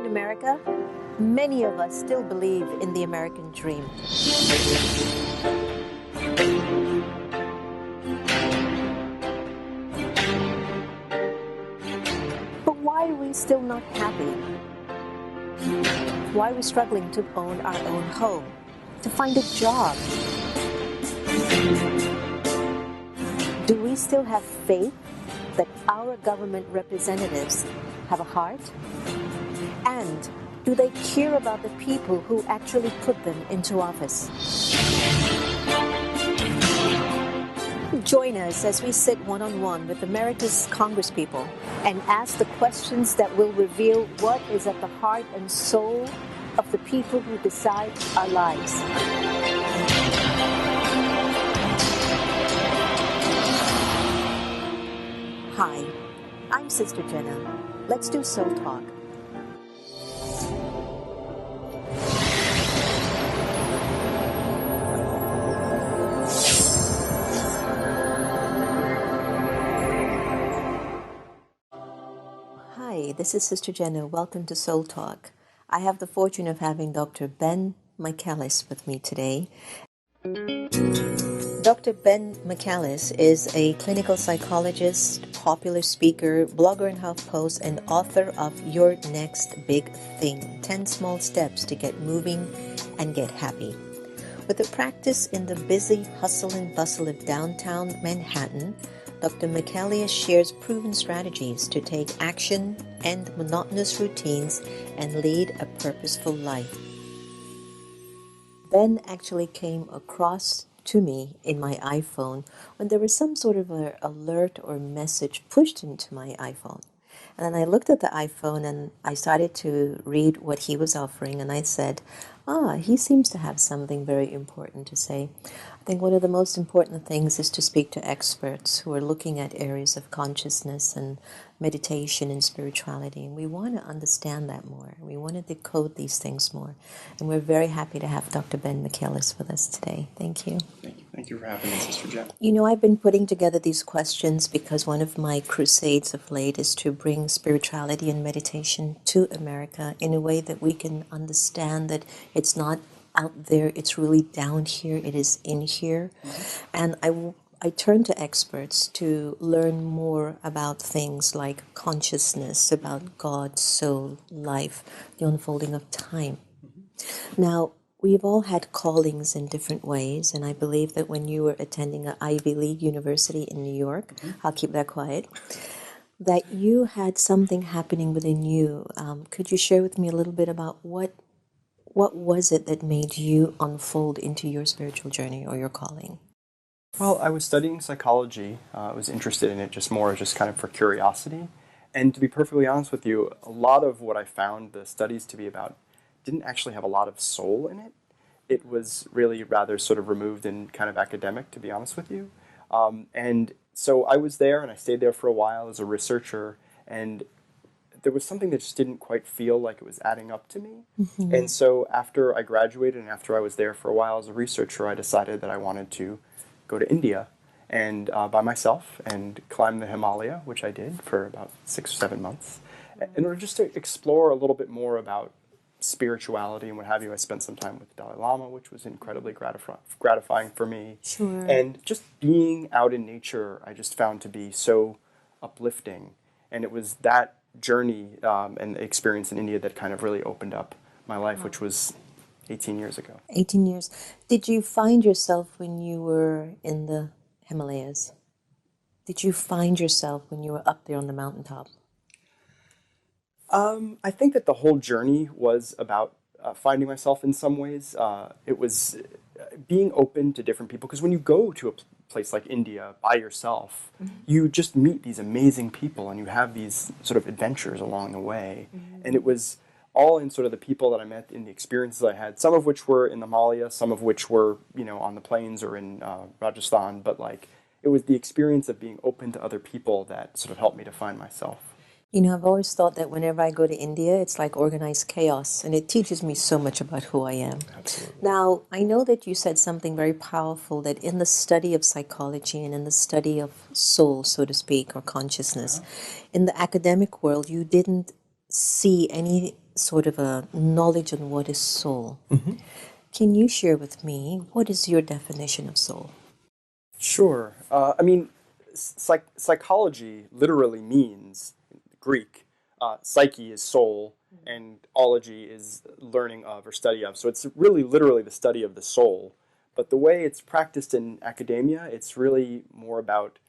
America, many of us still believe in the American dream. But why are we still not happy? Why are we struggling to own our own home, to find a job? Do we still have faith that our government representatives have a heart? And do they care about the people who actually put them into office? Join us as we sit one-on-one with America's congresspeople and ask the questions that will reveal what is at the heart and soul of the people who decide our lives. Hi, I'm Sister JEENA. Let's do Soul Talk. Hi, this is Sister JEENA. Welcome to Soul Talk. I have the fortune of having Dr. Ben Michaelis with me today. Dr. Ben Michaelis is a clinical psychologist, popular speaker, blogger in HuffPost, and author of Your Next Big Thing, 10 Small Steps to Get Moving and Get Happy. With a practice in the busy hustle and bustle of downtown Manhattan, Dr. Michaelis shares proven strategies to take action, end monotonous routines, and lead a purposeful life. Ben actually came across to me in my iPhone when there was some sort of an alert or message pushed into my iPhone. And then I looked at the iPhone and I started to read what he was offering, and I said, he seems to have something very important to say. I think one of the most important things is to speak to experts who are looking at areas of consciousness and meditation and spirituality. And we want to understand that more. We want to decode these things more. And we're very happy to have Dr. Ben Michaelis with us today. Thank you. Thank you. Thank you for having me, Sister Jen. You know, I've been putting together these questions because one of my crusades of late is to bring spirituality and meditation to America in a way that we can understand that it's not out there, it's really down here, it is in here. Mm-hmm. And I turn to experts to learn more about things like consciousness, about God, soul, life, the unfolding of time. Mm-hmm. Now, we've all had callings in different ways, and I believe that when you were attending an Ivy League university in New York, I'll keep that quiet, that you had something happening within you. Could you share with me a little bit about what was it that made you unfold into your spiritual journey or your calling? Well, I was studying psychology. I was interested in it just kind of for curiosity. And to be perfectly honest with you, a lot of what I found the studies to be about didn't actually have a lot of soul in it. It was really rather sort of removed and kind of academic, to be honest with you. And so I was there, and I stayed there for a while as a researcher, and there was something that just didn't quite feel like it was adding up to me. Mm-hmm. And so after I graduated and after I was there for a while as a researcher, I decided that I wanted to go to India and by myself and climb the Himalaya, which I did for about 6 or 7 months, in order just to explore a little bit more about spirituality and what have you. I spent some time with the Dalai Lama, which was incredibly gratifying for me. Sure. And just being out in nature, I just found to be so uplifting. And it was that journey and experience in India that kind of really opened up my life, which was 18 years ago. 18 years. Did you find yourself when you were in the Himalayas? Did you find yourself when you were up there on the mountaintop? I think that the whole journey was about finding myself in some ways. It was being open to different people, because when you go to a place like India by yourself, mm-hmm. you just meet these amazing people and you have these sort of adventures along the way. Mm-hmm. And it was all in sort of the people that I met, in the experiences I had, some of which were in the Himalaya, some of which were, on the plains or in Rajasthan. But it was the experience of being open to other people that sort of helped me to find myself. I've always thought that whenever I go to India, it's like organized chaos, and it teaches me so much about who I am. Absolutely. Now, I know that you said something very powerful, that in the study of psychology and in the study of soul, so to speak, or consciousness, in the academic world, you didn't see any sort of a knowledge on what is soul. Can you share with me what is your definition of soul? Sure. I mean, psychology literally means Greek. Psyche is soul, and ology is learning of or study of. So it's really literally the study of the soul. But the way it's practiced in academia, it's really more about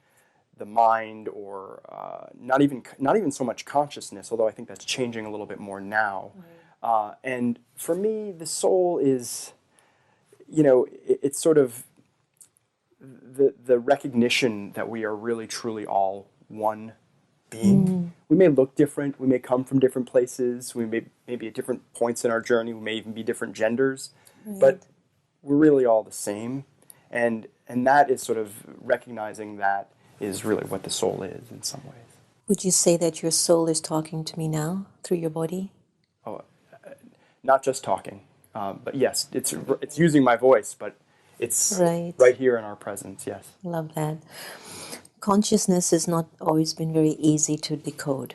the mind, or not even so much consciousness. Although I think that's changing a little bit more now. And for me, the soul is, it's sort of the recognition that we are really truly all one being. We may look different, we may come from different places, we may be at different points in our journey, we may even be different genders, but we're really all the same. And that is sort of recognizing that is really what the soul is in some ways. Would you say that your soul is talking to me now through your body? Oh, not just talking, but yes, it's using my voice, but it's right here in our presence, yes. Love that. Consciousness has not always been very easy to decode.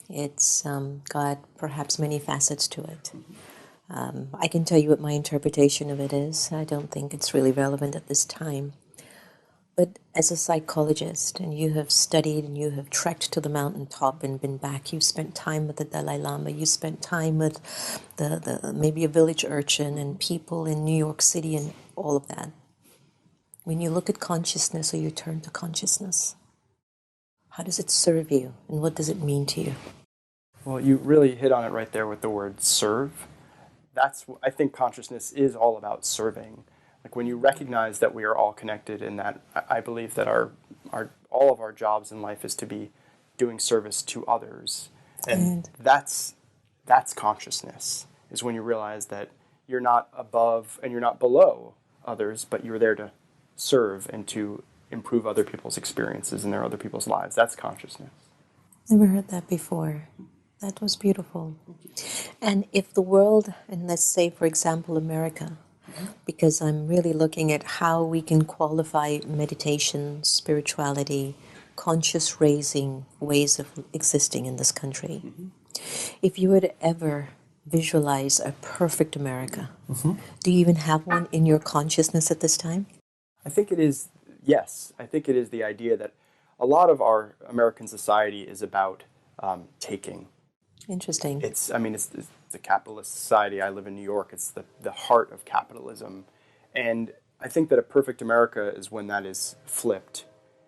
It's got perhaps many facets to it. I can tell you what my interpretation of it is. I don't think it's really relevant at this time. But as a psychologist, and you have studied and you have trekked to the mountaintop and been back, you've spent time with the Dalai Lama, you spent time with the maybe a village urchin and people in New York City and all of that. When you look at consciousness, or you turn to consciousness, how does it serve you and what does it mean to you? Well, you really hit on it right there with the word serve. I think consciousness is all about serving. Like when you recognize that we are all connected, and that I believe that all of our jobs in life is to be doing service to others. And that's consciousness, is when you realize that you're not above and you're not below others, but you're there to serve and to improve other people's experiences and other people's lives. That's consciousness. Never heard that before. That was beautiful. And if the world, and let's say, for example, America, because I'm really looking at how we can qualify meditation, spirituality, conscious raising ways of existing in this country. If you were to ever visualize a perfect America, do you even have one in your consciousness at this time? I think it is, yes. I think it is the idea that a lot of our American society is about taking. Interesting. It's a capitalist society. I live in New York. It's the heart of capitalism. And I think that a perfect America is when that is flipped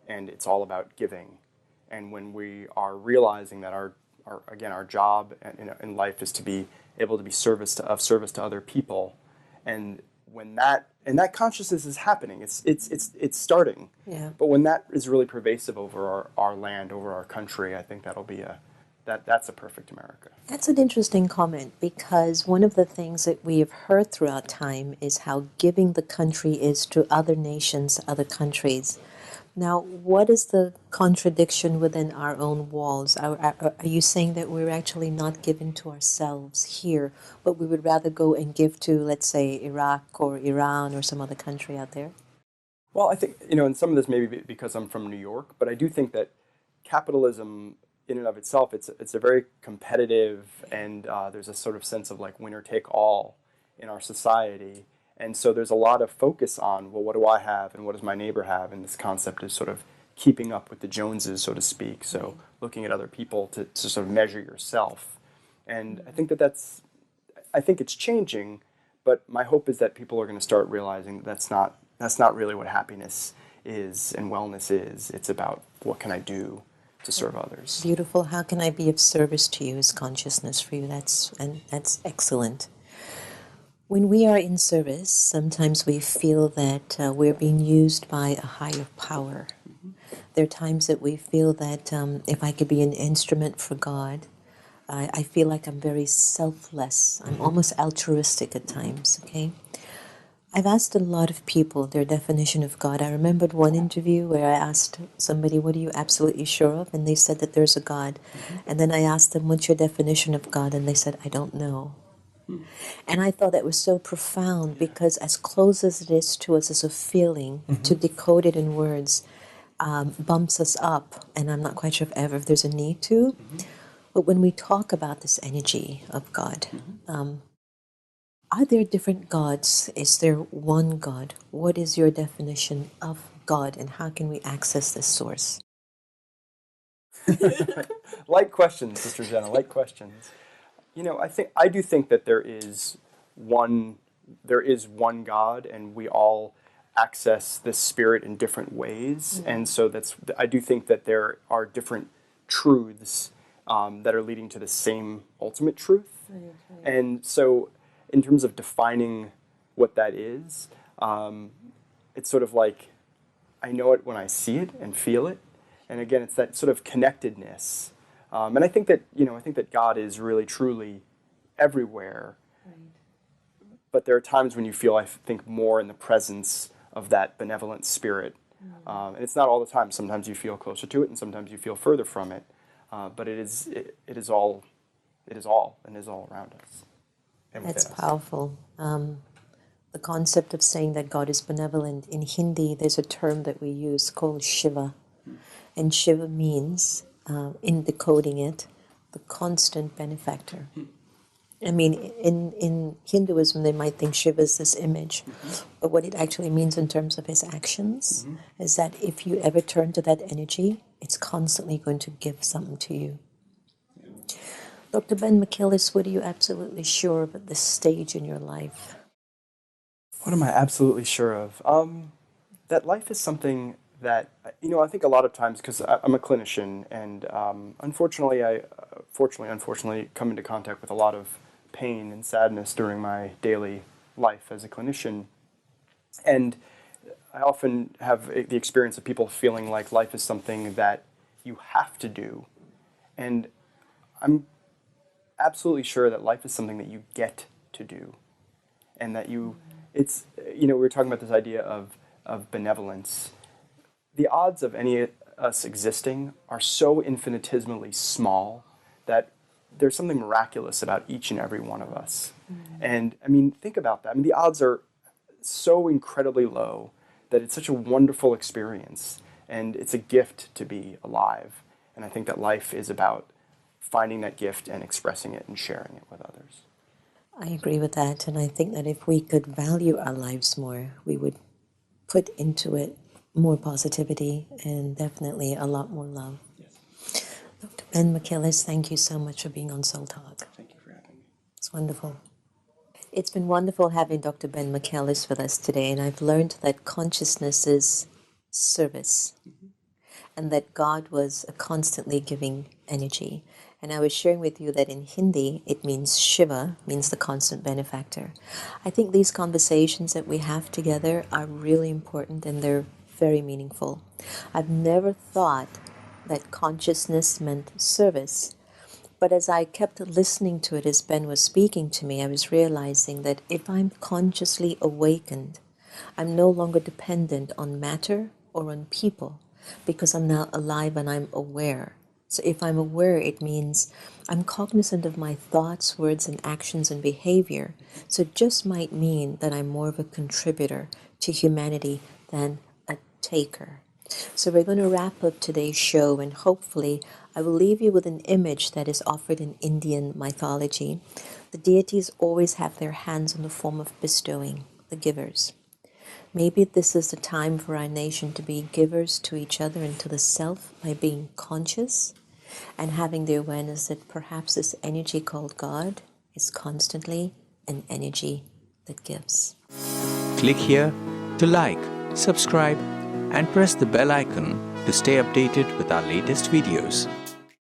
and it's all about giving. And when we are realizing that our job in life is to be able to be of service to other people. And when that consciousness is happening, it's starting. Yeah. But when that is really pervasive over our land, over our country, I think that'll be that's a perfect America. That's an interesting comment, because one of the things that we have heard throughout time is how giving the country is to other nations, other countries. Now, what is the contradiction within our own walls? Are you saying that we're actually not giving to ourselves here, but we would rather go and give to, let's say, Iraq or Iran or some other country out there? Well, I think, and some of this may be because I'm from New York, but I do think that capitalism in and of itself, it's a very competitive, and there's a sort of sense of like winner take all in our society. And so there's a lot of focus on, well, what do I have and what does my neighbor have? And this concept is sort of keeping up with the Joneses, so to speak. So looking at other people to sort of measure yourself. And I think I think it's changing, but my hope is that people are going to start realizing that's not really what happiness is and wellness is. It's about what can I do to serve others. Beautiful. How can I be of service to you is consciousness for you. That's excellent. When we are in service, sometimes we feel that we're being used by a higher power. There are times that we feel that if I could be an instrument for God, I feel like I'm very selfless. I'm almost altruistic at times, okay? I've asked a lot of people their definition of God. I remembered one interview where I asked somebody, what are you absolutely sure of? And they said that there's a God. And then I asked them, what's your definition of God? And they said, I don't know. And I thought that was so profound, because as close as it is to us as a feeling, to decode it in words bumps us up. And I'm not quite sure if there's a need to. But when we talk about this energy of God, are there different gods? Is there one God? What is your definition of God, and how can we access this source? Light questions, Sister Jenna, light questions. I do think that there is one God, and we all access this spirit in different ways. And so I do think that there are different truths that are leading to the same ultimate truth. Right. And so in terms of defining what that is, it's sort of like I know it when I see it and feel it. And again, it's that sort of connectedness. And I think that God is really, truly everywhere. Right. But there are times when you feel, I think, more in the presence of that benevolent spirit. And it's not all the time. Sometimes you feel closer to it, and sometimes you feel further from it. But it is all around us. That's powerful. The concept of saying that God is benevolent, in Hindi, there's a term that we use called Shiva. And Shiva means, in decoding it, the constant benefactor. I mean, in Hinduism, they might think Shiva is this image, but what it actually means in terms of his actions is that if you ever turn to that energy, it's constantly going to give something to you. Dr. Ben Michaelis, what are you absolutely sure of at this stage in your life? What am I absolutely sure of? That life is something that, I think a lot of times, because I'm a clinician, and unfortunately, unfortunately, come into contact with a lot of pain and sadness during my daily life as a clinician. And I often have the experience of people feeling like life is something that you have to do. And I'm absolutely sure that life is something that you get to do. And that we were talking about this idea of benevolence. The odds of any of us existing are so infinitesimally small that there's something miraculous about each and every one of us. And I mean, think about that. I mean, the odds are so incredibly low that it's such a wonderful experience, and it's a gift to be alive. And I think that life is about finding that gift and expressing it and sharing it with others. I agree with that, and I think that if we could value our lives more, we would put into it more positivity and definitely a lot more love. Yes. Dr. Ben Michaelis, thank you so much for being on Soul Talk. Thank you for having me. It's wonderful. It's been wonderful having Dr. Ben Michaelis with us today, and I've learned that consciousness is service, and that God was a constantly giving energy. And I was sharing with you that in Hindi, it means Shiva, means the constant benefactor. I think these conversations that we have together are really important, and they're very meaningful. I've never thought that consciousness meant service, but as I kept listening to it as Ben was speaking to me, I was realizing that if I'm consciously awakened, I'm no longer dependent on matter or on people, because I'm now alive and I'm aware. So if I'm aware, it means I'm cognizant of my thoughts, words, and actions and behavior. So it just might mean that I'm more of a contributor to humanity than a taker. So we're going to wrap up today's show, and hopefully I will leave you with an image that is offered in Indian mythology. The deities always have their hands in the form of bestowing, the givers. Maybe this is the time for our nation to be givers to each other and to the self by being conscious and having the awareness that perhaps this energy called God is constantly an energy that gives. Click here to like, subscribe, and press the bell icon to stay updated with our latest videos.